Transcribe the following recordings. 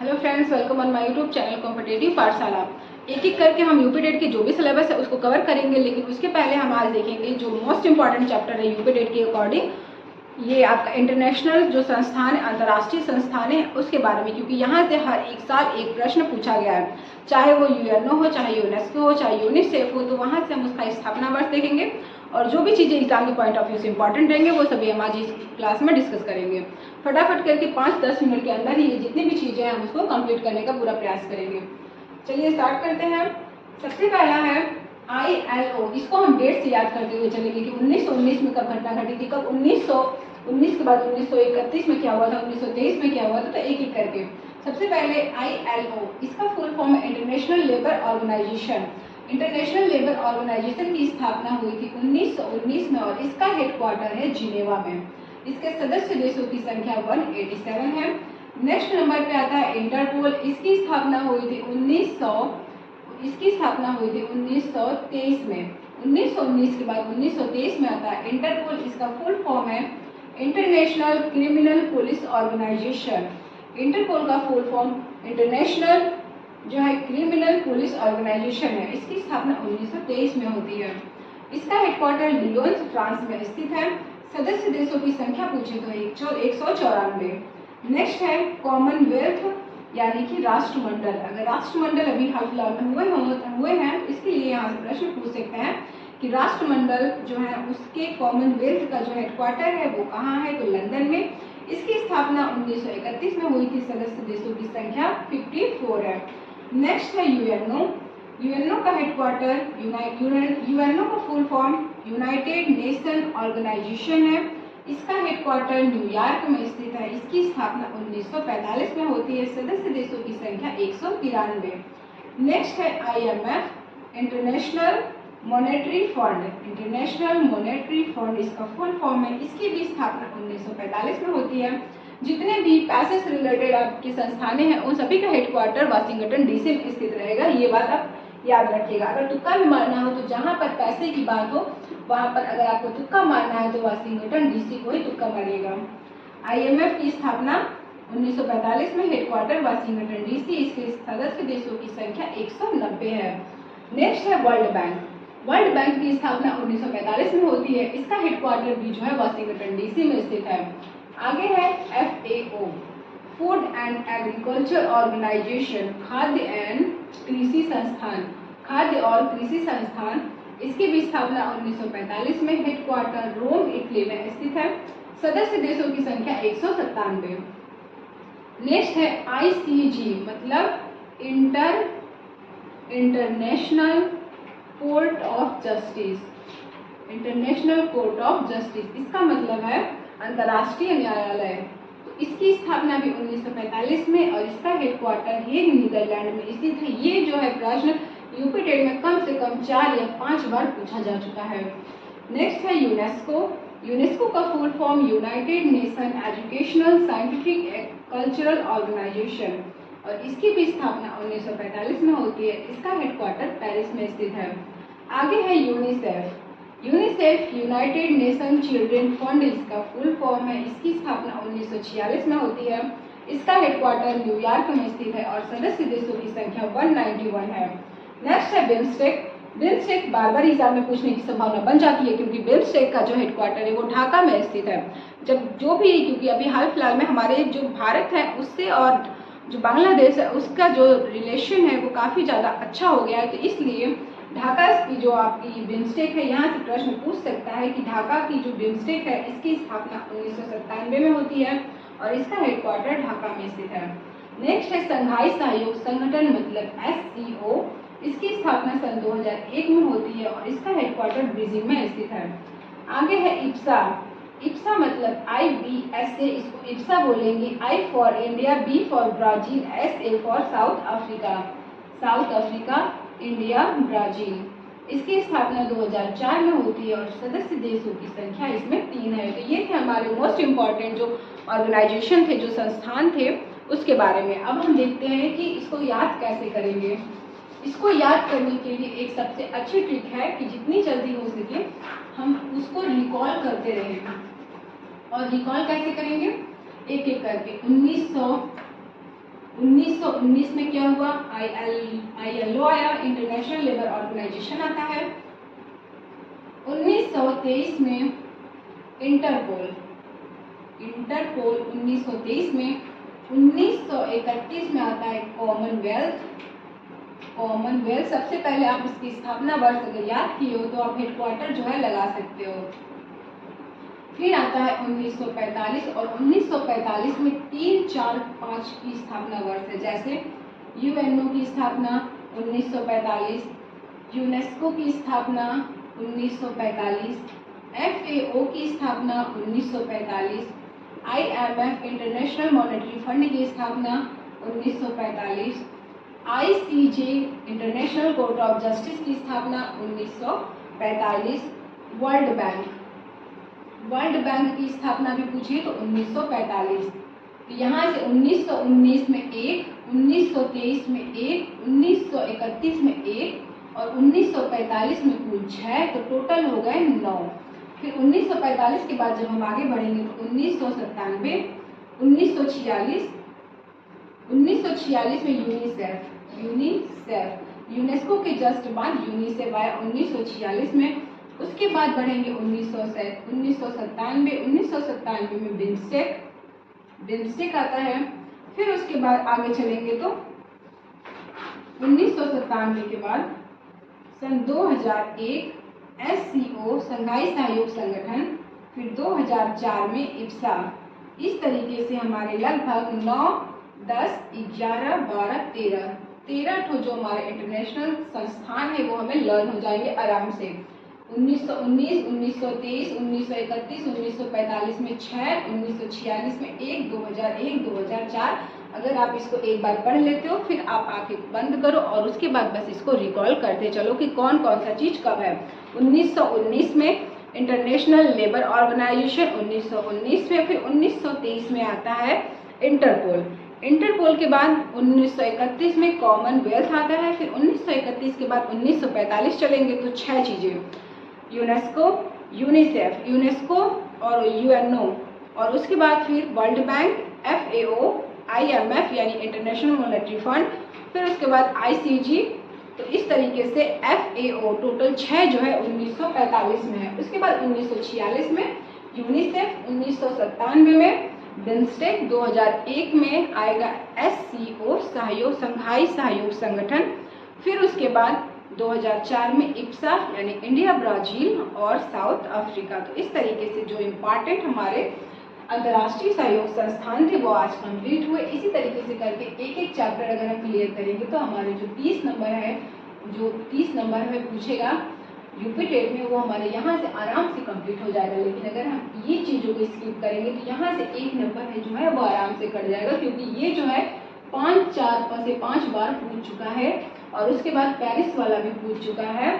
Hello friends, welcome on my YouTube channel competitive पाठशाला। एक एक करके हम यूपी टेट के जो भी सिलेबस है उसको कवर करेंगे, लेकिन उसके पहले हम आज देखेंगे जो मोस्ट इंपॉर्टेंट चैप्टर है यूपी टेट के अकॉर्डिंग, ये आपका इंटरनेशनल जो संस्थान है, अंतर्राष्ट्रीय संस्थान है, उसके बारे में। क्योंकि यहाँ से हर एक साल एक प्रश्न पूछा गया है, चाहे वो यूएनओ हो, चाहे यूनेस्को हो, चाहे यूनिसेफ हो, तो वहाँ से हम उसका स्थापना वर्ष देखेंगे और जो भी चीज़ें एग्जाम के पॉइंट ऑफ व्यू से इंपॉर्टेंट रहेंगे वो सभी हम आज इस क्लास में डिस्कस करेंगे। फटाफट करके 5-10 मिनट के अंदर ही ये जितनी भी चीज़ें हैं हम उसको कंप्लीट करने का पूरा प्रयास करेंगे। चलिए स्टार्ट करते हैं। सबसे पहला है ILO। इसको हम डेट से याद करते हुए चलेंगे कि 1919 में कब घटना घटी थी, कब 1919 के बाद 1931 में क्या हुआ था, 1923 में क्या हुआ था, तो एक एक करके। सबसे पहले ILO, इसका फुल फॉर्म है international labour organisation. International labour organisation की स्थापना हुई थी 1919 में और इसका हेडक्वार्टर है जिनेवा में। इसके सदस्य देशों की संख्या 187 है। नेक्स्ट नंबर पे आता है इंटरपोल। इसकी स्थापना हुई थी 1923 में। 1919 के बाद 1923 में आता है इंटरपोल। इसका फुल फॉर्म है International Criminal Police Organisation. Interpol का फुल फॉर्म इंटरनेशनल जो है क्रिमिनल पुलिस ऑर्गेनाइजेशन है। इसकी स्थापना 1923 में होती है। इसका हेडक्वार्टर लियोन्स फ्रांस में स्थित है। सदस्य देशों की संख्या पूछे तो 194। नेक्स्ट है कॉमनवेल्थ यानी कि राष्ट्रमंडल। अगर राष्ट्रमंडल अभी हाल फिलहाल में हुए हैं, इसके लिए यहाँ से प्रश्न पूछ सकते हैं कि राष्ट्रमंडल जो है उसके कॉमनवेल्थ का जो हेडक्वार्टर है वो कहाँ है, तो लंदन में। इसकी स्थापना 1931 में हुई थी। सदस्य देशों की संख्या 54 है। नेक्स्ट है यूएनओ। यूएनओ का हेडक्वार्टर यूएनओ का full form United Nation Organisation है। इसका हेडक्वार्टर न्यूयॉर्क में स्थित है। इसकी स्थापना 1945 में होती है। सदस्य देशों की संख्या 193। नेक्स्ट है IMF, international monetary fund. International monetary fund इसका फुल फॉर्म है। इसकी भी स्थापना 1945 में होती है। जितने भी पैसे से रिलेटेड आपकी संस्थानें हैं उन सभी का हेडक्वार्टर वाशिंगटन DC में स्थित रहेगा। ये बात आप याद रखिएगा। अगर तुक्का भी मारना हो तो जहाँ पर पैसे की बात हो वहाँ पर अगर आपको तुक्का मारना है तो वाशिंगटन DC को ही तुक्का मारिएगा। IMF की स्थापना 1945 में, हेडक्वार्टर वाशिंगटन DC। इसके सदस्य देशों की संख्या 190 है। नेक्स्ट है वर्ल्ड बैंक। वर्ल्ड बैंक की स्थापना 1945 में होती है। इसका हेडक्वार्टर भी जो है वाशिंगटन DC में स्थित है। आगे है FAO, Food and Agriculture Organisation, खाद्य एंड कृषि संस्थान। खाद्य और कृषि संस्थान। इसकी भी स्थापना 1945 में, हेडक्वार्टर रोम इटली में स्थित है। सदस्य देशों की संख्या 197। नेक्स्ट है ICJ, मतलब international court of justice. International court of justice इसका मतलब है अंतर्राष्ट्रीय न्यायालय। तो इसकी स्थापना भी 1945 में और इसका हेडक्वार्टर हेग नीदरलैंड में स्थित है। ये जो है प्रश्न यूपी टेट में कम से कम 4 या 5 बार पूछा जा चुका है। नेक्स्ट है यूनेस्को। यूनेस्को का full form United Nation Educational Scientific Cultural Organisation और इसकी भी स्थापना 1945 में होती है। इसका हेडक्वार्टर पेरिस में स्थित है। आगे है UNICEF. UNICEF United nation children fund इसका फुल फॉर्म है। इसकी स्थापना 1946 में होती है। इसका हेडक्वार्टर न्यूयॉर्क में स्थित है और सदस्य देशों की संख्या 191 है। नेक्स्ट है बिम्स्टेक। बिम्स्टेक बार बार एग्जाम में पूछने की संभावना बन जाती है क्योंकि बिम्स्टेक का जो हेडक्वार्टर है वो ढाका में स्थित है। जब जो भी क्योंकि अभी हाल फिलहाल में हमारे जो भारत है उससे और जो बांग्लादेश है उसका जो रिलेशन है वो काफ़ी ज़्यादा अच्छा हो गया है, तो इसलिए ढाका की जो आपकी बिम्स्टेक है यहाँ से प्रश्न पूछ सकता है कि ढाका की जो बिम्स्टेक है इसकी स्थापना 1997 में होती है और इसका हेडक्वार्टर ढाका में स्थित है। नेक्स्ट है संघाई सहयोग संगठन, मतलब SCO। इसकी स्थापना सन 2001 में होती है और इसका हेडक्वार्टर बीजिंग में स्थित है। आगे है IPSA। IPSA मतलब IBSA, इसको IPSA बोलेंगे। I for India, B for Brazil, SA for south Africa, India, Brazil. इसकी स्थापना 2004 में होती है और सदस्य देशों की संख्या इसमें 3 है। तो ये थे हमारे मोस्ट इम्पॉर्टेंट जो ऑर्गेनाइजेशन थे, जो संस्थान थे, उसके बारे में। अब हम देखते हैं कि इसको याद कैसे करेंगे। इसको याद करने के लिए एक सबसे अच्छी ट्रिक है कि जितनी जल्दी हो सके हम उसको रिकॉल करते रहें। और रिकॉल कैसे करेंगे, एक एक करके। 1919 में क्या हुआ, ILO आया, इंटरनेशनल लेबर ऑर्गेनाइजेशन आता है। 1923 में इंटरपोल 1923 में। 1931 में आता है कॉमनवेल्थ। सबसे पहले आप इसकी स्थापना वर्ष अगर याद किए हो तो आप हेडक्वार्टर जो है लगा सकते हो। फिर आता है 1945 और 1945 में 3, 4, 5 की स्थापना वर्ष है, जैसे UNO की स्थापना 1945, यूनेस्को की स्थापना 1945, FAO की स्थापना 1945, IMF इंटरनेशनल मॉनेटरी फंड की स्थापना 1945, ICJ international court of justice की स्थापना 1945, वर्ल्ड बैंक की स्थापना भी पूछिए तो 1945। तो यहाँ से 1919 में 1, 1923 में 1, 1931 में 1 और 1945 में कुल 6, तो टोटल हो गए 9। फिर 1945 के बाद जब हम आगे बढ़ेंगे तो 1997, 1946 में यूनिसेफ, यूनेस्को के जस्ट बाद यूनिसेफ आया 1946 में। उसके बाद बढ़ेंगे 1997 में बिम्स्टेक आता है। फिर उसके बाद आगे चलेंगे तो 1997 के बाद सन 2001 SCO संघाई सहयोग संगठन, फिर 2004 में IPSA। इस तरीके से हमारे लगभग 9, 10, 11, 12, 13 ठो जो हमारे इंटरनेशनल संस्थान है वो हमें लर्न हो जाएंगे आराम से। 1919, 1923, 1931, 1945 में 6, 1946 में 1, 2001, 2004। अगर आप इसको एक बार पढ़ लेते हो फिर आप आंखें बंद करो और उसके बाद बस इसको रिकॉल करते चलो कि कौन कौन सा चीज कब है। 1919 में इंटरनेशनल लेबर ऑर्गेनाइजेशन 1919 में, फिर 1923 में आता है इंटरपोल के बाद 1931 में कॉमनवेल्थ आता है। फिर 1931 के बाद 1945 चलेंगे तो 6 चीजें, यूनेस्को और UNO, और उसके बाद फिर वर्ल्ड बैंक, FAO, IMF यानी इंटरनेशनल मॉनेटरी फंड, फिर उसके बाद ICG। तो इस तरीके से FAO टोटल 6 जो है 1945 में है। उसके बाद 1946 में यूनिसेफ, 1997 में बिम्स्टेक, 2001 में आएगा SCO संघाई सहयोग संगठन, फिर उसके बाद 2004 में IPSA यानी इंडिया, ब्राजील और साउथ अफ्रीका। तो इस तरीके से जो इम्पॉर्टेंट हमारे अंतर्राष्ट्रीय सहयोग संस्थान थे वो आज कंप्लीट हुए। इसी तरीके से करके एक एक चैप्टर अगर हम क्लियर करेंगे तो हमारे जो 30 नंबर हमें पूछेगा यूपी टेट में वो हमारे यहाँ से आराम से कंप्लीट हो जाएगा। लेकिन अगर हम ये चीज़ों को स्किप करेंगे तो यहाँ से 1 नंबर है जो है वो आराम से कट जाएगा, क्योंकि ये जो है 5 बार पूछ चुका है और उसके बाद पेरिस वाला भी पूछ चुका है,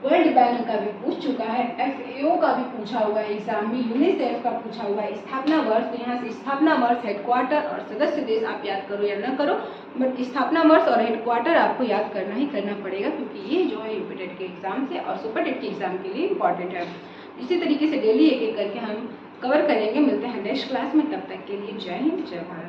वर्ल्ड बैंक का भी पूछ चुका है, FAO का भी पूछा हुआ है एग्जाम में, यूनिसेफ का पूछा हुआ है। स्थापना वर्ष, तो यहाँ से स्थापना वर्ष, हेडक्वार्टर और सदस्य देश आप याद करो या ना करो, बट स्थापना वर्ष और हेडक्वार्टर आपको याद करना ही करना पड़ेगा, क्योंकि ये जो है यूपी टेट के एग्जाम से और सुपर टेट के एग्जाम के लिए इंपॉर्टेंट है। इसी तरीके से डेली एक एक करके हम कवर करेंगे। मिलते हैं नेक्स्ट क्लास में, तब तक के लिए जय हिंद, जय भारत।